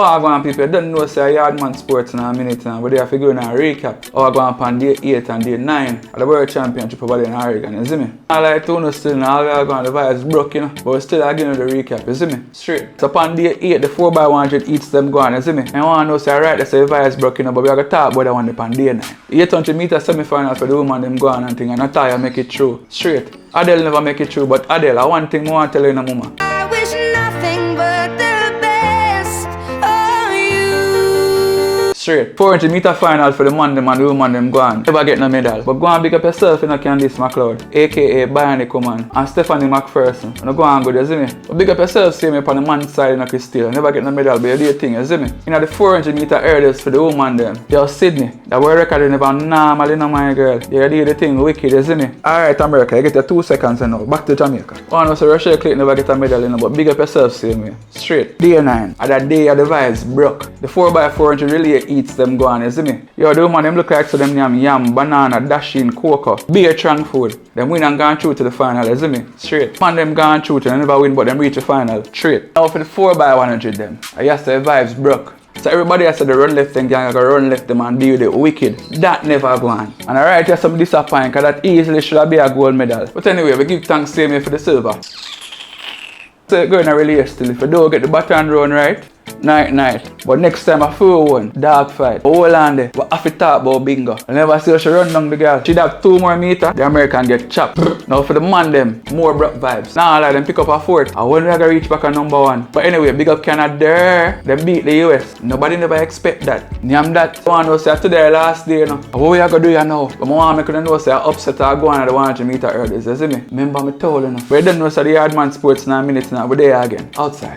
Oh, I go on people, you don't know say Yaad man sports in a minute now, but they have to go in a recap. Oh, I go on day 8 and day 9 at the World Championship over there in Oregon, you see me? I like to know still now, we are going, the vibes broke, you know, but we still again with the recap, you see me? Straight. So upon day 8, the 4x100 eats them going, you see me? And I want to know say, right, they say the vibes broke, you know, but we are going to talk about that one upon day 9. 800 meter semi-final for the woman them going and thing, and Natalia make it through. Straight. Adele never make it through, but Adele, I one thing I want to tell you, mama. I wish nothing but the best of you. Straight. 400 meter final for the man them and the woman them go on. Never get no medal. But go and big up yourself in a Candice McLeod, aka Bayani Coman, and Stephanie McPherson. And go and go there, see me? But big up yourself, see me upon the man's side in a Christelle. Never get no medal, but you do your thing, you see me? In the 400 meter hurdles for the woman them. Yo, Sydney, that world record never normal, you know, my girl. You do the thing wicked, you see me? Alright, America, you get your 2 seconds now. Back to Jamaica. One was a Rochelle Clayton never get a medal, you know, but big up yourself, same way. Straight. Day 9. At that day, the vibes broke. The 4x400 relay eats them go on, you see me? Yo, the woman them look like so them yam, banana, dashing, cocoa, beer trunk food. Them win and gone through to the final, you see me? Straight. Man them gone through to, they never win, but them reach the final. Straight. Now for the 4x100 them, I guess the vibes broke. So everybody has said the run left them gang go run left them and deal with the wicked. That never go on. And alright, there's some disappointment because that easily should have been a gold medal. But anyway, we give thanks same way for the silver. So going to relay still. If you don't get the baton run right, night. But next time I feel one, dog fight. Hold on there, we have to talk about bingo. I never see her she run down the girl. She'd have 2 more meters, the American get chopped. Now for the man them, more broke vibes. Now let them pick up a 4th. I wonder if I reach back at number 1. But anyway, big up Canada there. They beat the US. Nobody never expect that. Name that. I want to say today last day, you know. What we are going to do you now? But I want to know say I upset or go on at the 100 meter hurdles. You see me? Remember me told you know. But you don't know say the Yaad man sports in a minute now. We're there again. Outside.